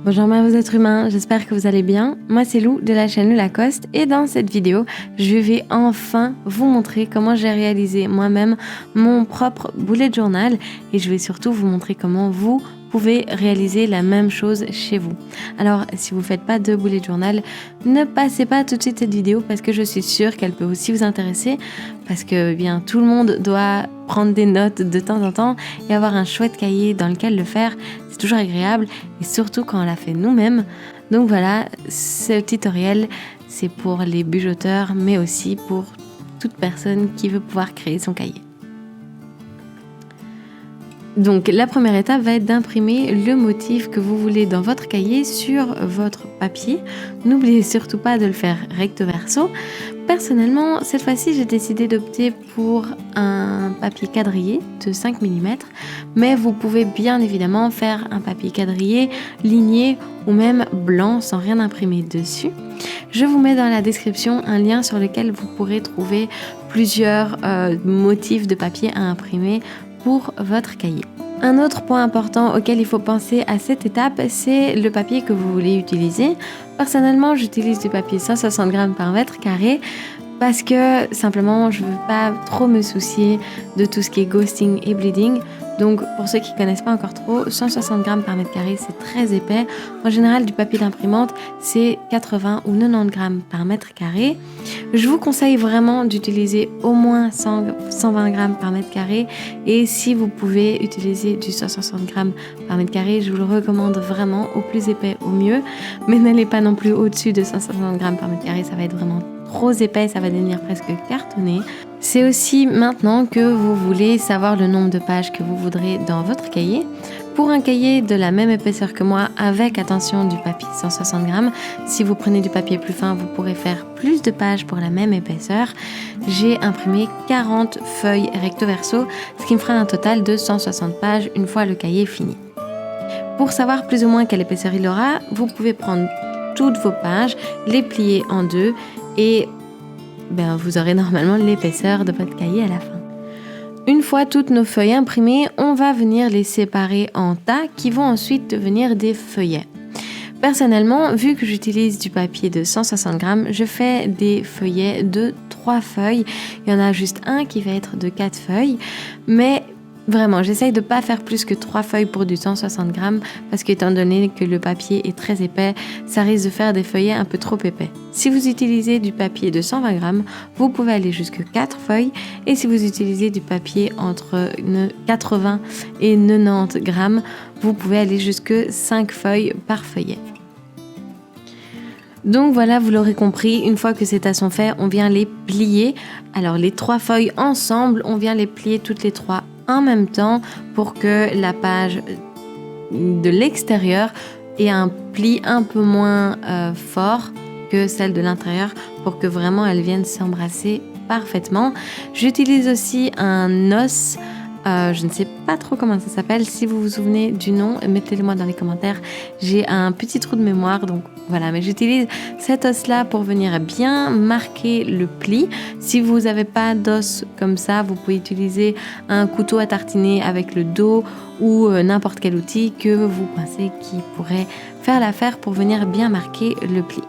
Bonjour merveilleux êtres humains, j'espère que vous allez bien. Moi c'est Lou de la chaîne Lou Lacoste et dans cette vidéo, je vais enfin vous montrer comment j'ai réalisé moi-même mon propre bullet journal et je vais surtout vous montrer comment vous pouvez réaliser la même chose chez vous. Alors si vous ne faites pas de bullet journal, ne passez pas tout de suite cette vidéo parce que je suis sûre qu'elle peut aussi vous intéresser parce que bien tout le monde doit prendre des notes de temps en temps et avoir un chouette cahier dans lequel le faire. C'est toujours agréable et surtout quand on l'a fait nous-mêmes. Donc voilà, ce tutoriel, c'est pour les bujoteurs mais aussi pour toute personne qui veut pouvoir créer son cahier. Donc la première étape va être d'imprimer le motif que vous voulez dans votre cahier sur votre papier. N'oubliez surtout pas de le faire recto verso. Personnellement, cette fois-ci, j'ai décidé d'opter pour un papier quadrillé de 5 mm, mais vous pouvez bien évidemment faire un papier quadrillé, ligné ou même blanc sans rien imprimer dessus. Je vous mets dans la description un lien sur lequel vous pourrez trouver plusieurs motifs de papier à imprimer pour votre cahier. Un autre point important auquel il faut penser à cette étape, c'est le papier que vous voulez utiliser. Personnellement, j'utilise du papier 160 g par mètre carré parce que simplement, je ne veux pas trop me soucier de tout ce qui est ghosting et bleeding. Donc, pour ceux qui ne connaissent pas encore trop, 160 g par mètre carré, c'est très épais. En général, du papier d'imprimante, c'est 80 ou 90 g par mètre carré. Je vous conseille vraiment d'utiliser au moins 120 g par mètre carré. Et si vous pouvez utiliser du 160 g par mètre carré, je vous le recommande vraiment, au plus épais, au mieux. Mais n'allez pas non plus au-dessus de 160 g par mètre carré, ça va être vraiment trop épais, ça va devenir presque cartonné. C'est aussi maintenant que vous voulez savoir le nombre de pages que vous voudrez dans votre cahier. Pour un cahier de la même épaisseur que moi, avec attention du papier 160 g, si vous prenez du papier plus fin, vous pourrez faire plus de pages pour la même épaisseur. J'ai imprimé 40 feuilles recto verso, ce qui me fera un total de 160 pages une fois le cahier fini. Pour savoir plus ou moins quelle épaisseur il aura, vous pouvez prendre toutes vos pages, les plier en deux et vous aurez normalement l'épaisseur de votre cahier à la fin. Une fois toutes nos feuilles imprimées, on va venir les séparer en tas qui vont ensuite devenir des feuillets. Personnellement, vu que j'utilise du papier de 160 g, je fais des feuillets de 3 feuilles. Il y en a juste un qui va être de 4 feuilles, mais vraiment, j'essaye de ne pas faire plus que 3 feuilles pour du 160 g parce qu'étant donné que le papier est très épais, ça risque de faire des feuillets un peu trop épais. Si vous utilisez du papier de 120 g, vous pouvez aller jusque 4 feuilles et si vous utilisez du papier entre 80 et 90 g, vous pouvez aller jusque 5 feuilles par feuillet. Donc voilà, vous l'aurez compris, une fois que ces tas sont faits, on vient les plier. Alors les 3 feuilles ensemble, on vient les plier toutes les 3 en même temps pour que la page de l'extérieur ait un pli un peu moins fort que celle de l'intérieur pour que vraiment elles viennent s'embrasser parfaitement. J'utilise aussi un os. Je ne sais pas trop comment ça s'appelle. Si vous vous souvenez du nom, mettez-le moi dans les commentaires. J'ai un petit trou de mémoire, donc voilà. Mais j'utilise cet os-là pour venir bien marquer le pli. Si vous n'avez pas d'os comme ça, vous pouvez utiliser un couteau à tartiner avec le dos ou n'importe quel outil que vous pensez qui pourrait faire l'affaire pour venir bien marquer le pli.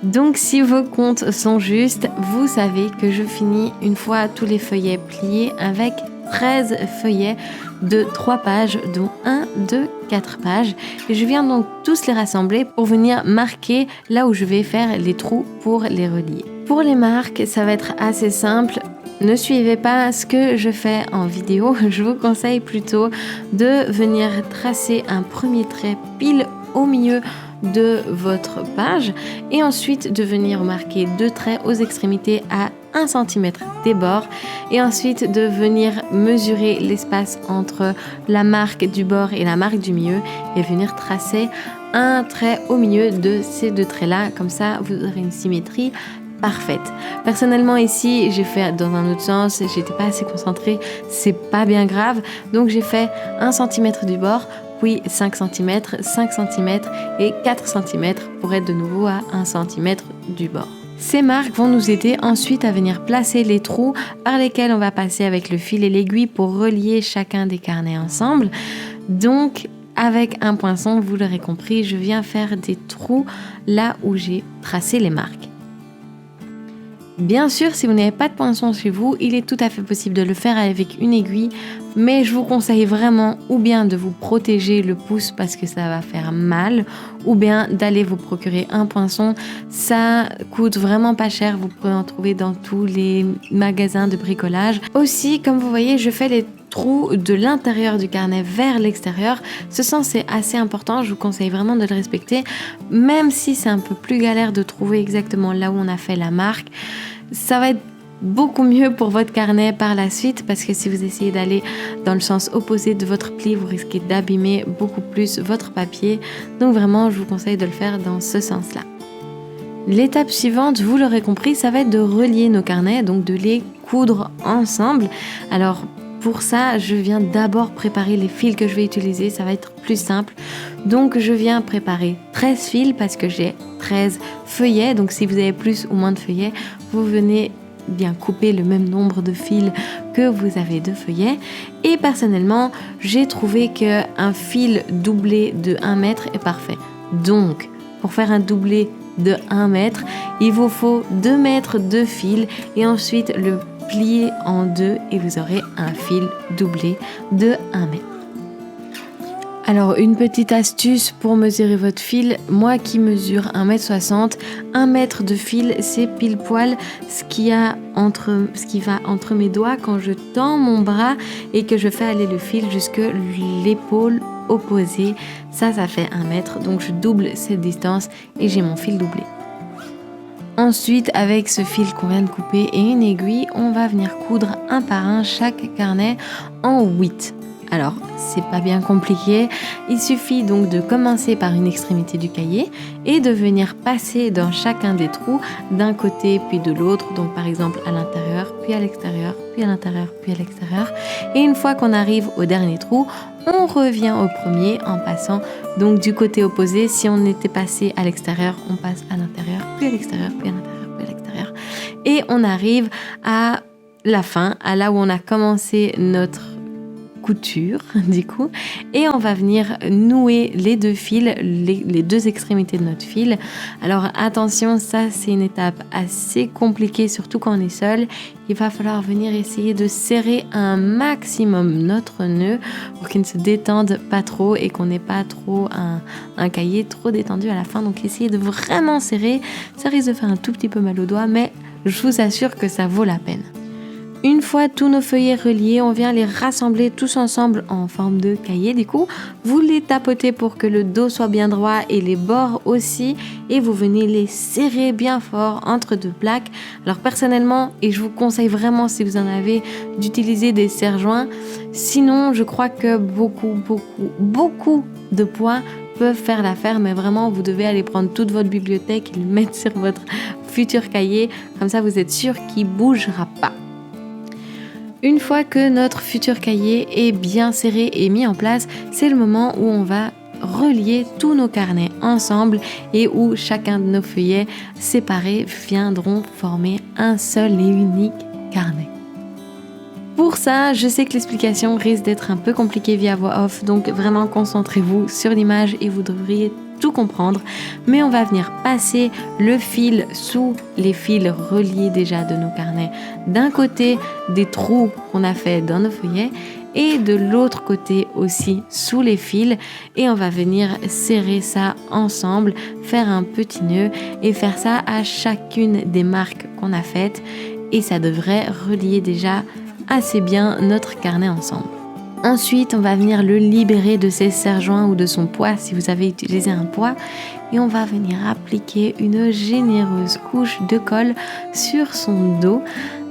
Donc si vos comptes sont justes, vous savez que je finis une fois tous les feuillets pliés avec 13 feuillets de 3 pages, dont un de 4 pages. Et je viens donc tous les rassembler pour venir marquer là où je vais faire les trous pour les relier. Pour les marques, ça va être assez simple. Ne suivez pas ce que je fais en vidéo. Je vous conseille plutôt de venir tracer un premier trait pile au milieu de votre page et ensuite de venir marquer 2 traits aux extrémités à 1 cm des bords et ensuite de venir mesurer l'espace entre la marque du bord et la marque du milieu et venir tracer un trait au milieu de ces 2 traits là, comme ça vous aurez une symétrie parfaite. Personnellement ici j'ai fait dans un autre sens, j'étais pas assez concentrée, c'est pas bien grave, donc j'ai fait 1 cm du bord, puis 5 cm, 5 cm et 4 cm pour être de nouveau à 1 cm du bord. Ces marques vont nous aider ensuite à venir placer les trous par lesquels on va passer avec le fil et l'aiguille pour relier chacun des carnets ensemble. Donc avec un poinçon, vous l'aurez compris, je viens faire des trous là où j'ai tracé les marques. Bien sûr, si vous n'avez pas de poinçon chez vous, il est tout à fait possible de le faire avec une aiguille, mais je vous conseille vraiment ou bien de vous protéger le pouce parce que ça va faire mal, ou bien d'aller vous procurer un poinçon. Ça coûte vraiment pas cher, vous pouvez en trouver dans tous les magasins de bricolage. Aussi, comme vous voyez, je fais les trous de l'intérieur du carnet vers l'extérieur. Ce sens est assez important, je vous conseille vraiment de le respecter, même si c'est un peu plus galère de trouver exactement là où on a fait la marque. Ça va être beaucoup mieux pour votre carnet par la suite parce que si vous essayez d'aller dans le sens opposé de votre pli, vous risquez d'abîmer beaucoup plus votre papier. Donc vraiment, je vous conseille de le faire dans ce sens-là. L'étape suivante, vous l'aurez compris, ça va être de relier nos carnets, donc de les coudre ensemble. Alors pour ça, je viens d'abord préparer les fils que je vais utiliser, ça va être plus simple. Donc je viens préparer 13 fils parce que j'ai 13 feuillets. Donc si vous avez plus ou moins de feuillets, vous venez bien couper le même nombre de fils que vous avez de feuillets. Et personnellement, j'ai trouvé qu'un fil doublé de 1 mètre est parfait. Donc, pour faire un doublé de 1 mètre, il vous faut 2 mètres de fil et ensuite le plier en deux et vous aurez un fil doublé de 1 mètre. Alors une petite astuce pour mesurer votre fil, moi qui mesure 1m60, 1 mètre de fil c'est pile poil ce qui va entre mes doigts quand je tends mon bras et que je fais aller le fil jusque l'épaule opposée. Ça fait 1 mètre, donc je double cette distance et j'ai mon fil doublé. Ensuite, avec ce fil qu'on vient de couper et une aiguille, on va venir coudre un par un chaque carnet en 8. Alors, c'est pas bien compliqué, il suffit donc de commencer par une extrémité du cahier et de venir passer dans chacun des trous d'un côté puis de l'autre, donc par exemple à l'intérieur, puis à l'extérieur, puis à l'intérieur, puis à l'extérieur. Et une fois qu'on arrive au dernier trou, on revient au premier en passant donc du côté opposé. Si on était passé à l'extérieur, on passe à l'intérieur, puis à l'extérieur, puis à l'intérieur, puis à l'extérieur. Et on arrive à la fin, à là où on a commencé notre couture du coup, et on va venir nouer les deux fils, les deux extrémités de notre fil. Alors attention, ça c'est une étape assez compliquée, surtout quand on est seul. Il va falloir venir essayer de serrer un maximum notre nœud pour qu'il ne se détende pas trop et qu'on n'ait pas trop un cahier trop détendu à la fin. Donc essayez de vraiment serrer, ça risque de faire un tout petit peu mal aux doigts, mais je vous assure que ça vaut la peine. Une fois tous nos feuillets reliés, on vient les rassembler tous ensemble en forme de cahier. Du coup, vous les tapotez pour que le dos soit bien droit et les bords aussi. Et vous venez les serrer bien fort entre deux plaques. Alors personnellement, et je vous conseille vraiment si vous en avez, d'utiliser des serre-joints. Sinon, je crois que beaucoup de poids peuvent faire l'affaire. Mais vraiment, vous devez aller prendre toute votre bibliothèque et le mettre sur votre futur cahier. Comme ça, vous êtes sûr qu'il ne bougera pas. Une fois que notre futur cahier est bien serré et mis en place, c'est le moment où on va relier tous nos carnets ensemble et où chacun de nos feuillets séparés viendront former un seul et unique carnet. Pour ça, je sais que l'explication risque d'être un peu compliquée via voix off, donc vraiment concentrez-vous sur l'image et vous devriez tout comprendre. Mais on va venir passer le fil sous les fils reliés déjà de nos carnets. D'un côté, des trous qu'on a fait dans nos feuillets et de l'autre côté aussi sous les fils. Et on va venir serrer ça ensemble, faire un petit nœud et faire ça à chacune des marques qu'on a faites. Et ça devrait relier déjà assez bien notre carnet ensemble. Ensuite, on va venir le libérer de ses serre-joints ou de son poids si vous avez utilisé un poids et on va venir appliquer une généreuse couche de colle sur son dos.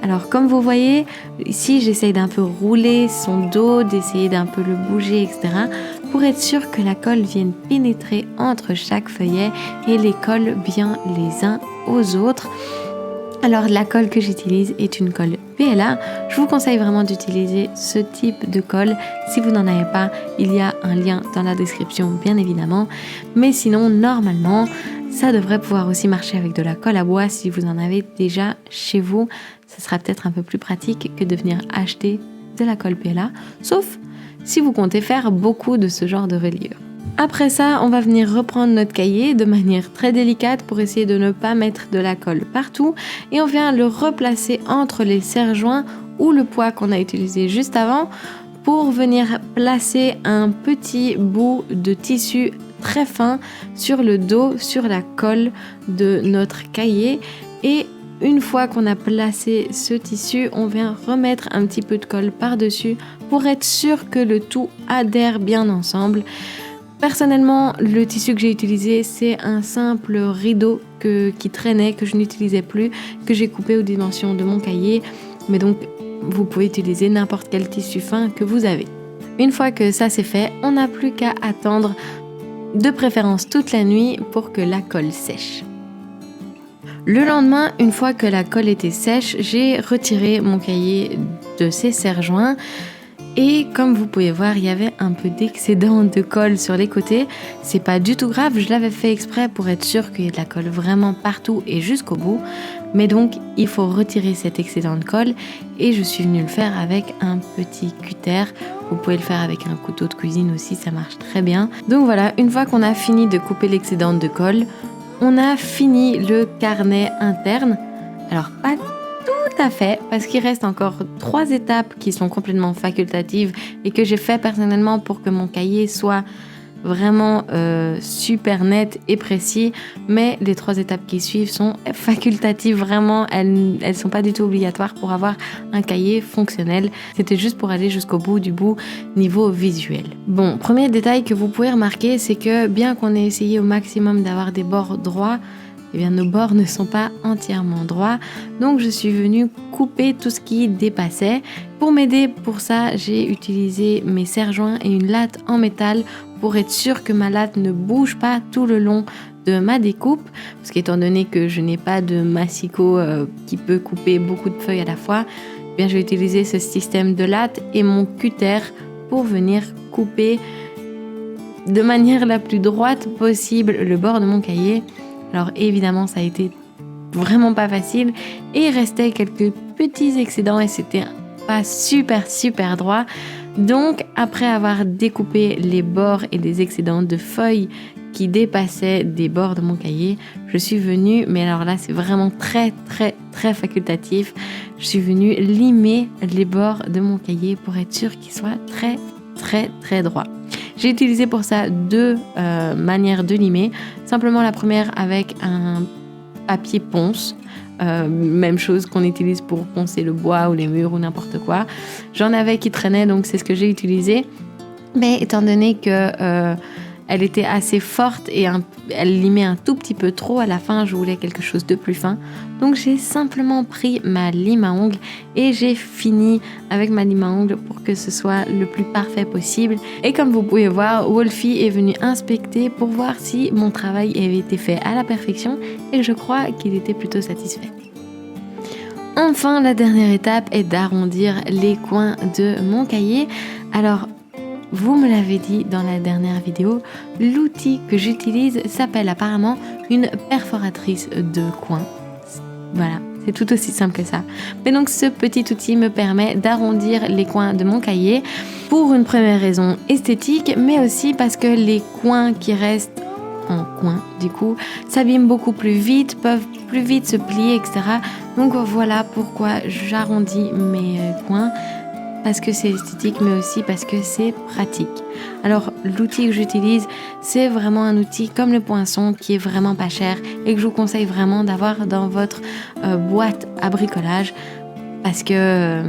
Alors comme vous voyez, ici j'essaye d'un peu rouler son dos, d'essayer d'un peu le bouger, etc. pour être sûr que la colle vienne pénétrer entre chaque feuillet et les colle bien les uns aux autres. Alors la colle que j'utilise est une colle PLA. Je vous conseille vraiment d'utiliser ce type de colle. Si vous n'en avez pas, il y a un lien dans la description bien évidemment. Mais sinon, normalement, ça devrait pouvoir aussi marcher avec de la colle à bois si vous en avez déjà chez vous. Ce sera peut-être un peu plus pratique que de venir acheter de la colle PLA. Sauf si vous comptez faire beaucoup de ce genre de reliure. Après ça, on va venir reprendre notre cahier de manière très délicate pour essayer de ne pas mettre de la colle partout et on vient le replacer entre les serre-joints ou le poids qu'on a utilisé juste avant pour venir placer un petit bout de tissu très fin sur le dos, sur la colle de notre cahier. Et une fois qu'on a placé ce tissu, on vient remettre un petit peu de colle par-dessus pour être sûr que le tout adhère bien ensemble. Personnellement, le tissu que j'ai utilisé, c'est un simple rideau qui traînait, que je n'utilisais plus, que j'ai coupé aux dimensions de mon cahier. Mais donc, vous pouvez utiliser n'importe quel tissu fin que vous avez. Une fois que ça c'est fait, on n'a plus qu'à attendre, de préférence toute la nuit, pour que la colle sèche. Le lendemain, une fois que la colle était sèche, j'ai retiré mon cahier de ses serre-joints. Et comme vous pouvez voir, il y avait un peu d'excédent de colle sur les côtés. C'est pas du tout grave, je l'avais fait exprès pour être sûr qu'il y ait de la colle vraiment partout et jusqu'au bout. Mais donc, il faut retirer cet excédent de colle et je suis venue le faire avec un petit cutter. Vous pouvez le faire avec un couteau de cuisine aussi, ça marche très bien. Donc voilà, une fois qu'on a fini de couper l'excédent de colle, on a fini le carnet interne. Alors, pas tout à fait, parce qu'il reste encore 3 étapes qui sont complètement facultatives et que j'ai fait personnellement pour que mon cahier soit vraiment super net et précis, mais les 3 étapes qui suivent sont facultatives, vraiment, elles sont pas du tout obligatoires pour avoir un cahier fonctionnel. C'était juste pour aller jusqu'au bout du bout niveau visuel. Bon, premier détail que vous pouvez remarquer, c'est que bien qu'on ait essayé au maximum d'avoir des bords droits, eh bien nos bords ne sont pas entièrement droits, donc je suis venue couper tout ce qui dépassait. Pour m'aider pour ça, j'ai utilisé mes serre-joints et une latte en métal pour être sûre que ma latte ne bouge pas tout le long de ma découpe, parce qu'étant donné que je n'ai pas de massicot qui peut couper beaucoup de feuilles à la fois, eh bien je vais utiliser ce système de latte et mon cutter pour venir couper de manière la plus droite possible le bord de mon cahier. Alors évidemment, ça a été vraiment pas facile et il restait quelques petits excédents et c'était pas super droit. Donc après avoir découpé les bords et les excédents de feuilles qui dépassaient des bords de mon cahier, je suis venue, mais alors là c'est vraiment très facultatif, je suis venue limer les bords de mon cahier pour être sûre qu'ils soient très droits. J'ai utilisé pour ça 2 manières de limer. Simplement la première avec un papier ponce, même chose qu'on utilise pour poncer le bois ou les murs ou n'importe quoi. J'en avais qui traînaient, donc c'est ce que j'ai utilisé. Mais étant donné que elle était assez forte et elle limait un tout petit peu trop, à la fin je voulais quelque chose de plus fin. Donc j'ai simplement pris ma lime à ongles et j'ai fini avec ma lime à ongles pour que ce soit le plus parfait possible. Et comme vous pouvez voir, Wolfie est venu inspecter pour voir si mon travail avait été fait à la perfection et je crois qu'il était plutôt satisfait. Enfin, la dernière étape est d'arrondir les coins de mon cahier. Alors, vous me l'avez dit dans la dernière vidéo, l'outil que j'utilise s'appelle apparemment une perforatrice de coins. Voilà, c'est tout aussi simple que ça. Mais donc ce petit outil me permet d'arrondir les coins de mon cahier pour une première raison esthétique, mais aussi parce que les coins qui restent en coin, du coup, s'abîment beaucoup plus vite, peuvent plus vite se plier, etc. Donc voilà pourquoi j'arrondis mes coins. Parce que c'est esthétique, mais aussi parce que c'est pratique. Alors, l'outil que j'utilise, c'est vraiment un outil comme le poinçon qui est vraiment pas cher et que je vous conseille vraiment d'avoir dans votre boîte à bricolage parce que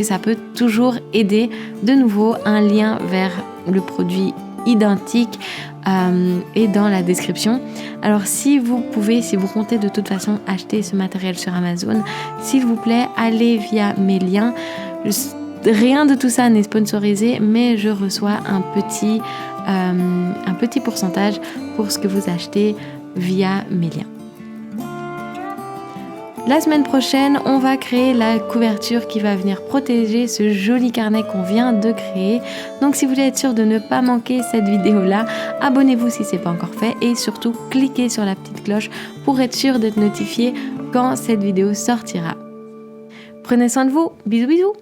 ça peut toujours aider. De nouveau, un lien vers le produit identique est dans la description. Alors, si vous comptez de toute façon acheter ce matériel sur Amazon, s'il vous plaît, allez via mes liens. Rien de tout ça n'est sponsorisé, mais je reçois un petit pourcentage pour ce que vous achetez via mes liens. La semaine prochaine, on va créer la couverture qui va venir protéger ce joli carnet qu'on vient de créer. Donc si vous voulez être sûr de ne pas manquer cette vidéo-là, abonnez-vous si ce n'est pas encore fait et surtout cliquez sur la petite cloche pour être sûr d'être notifié quand cette vidéo sortira. Prenez soin de vous, bisous bisous.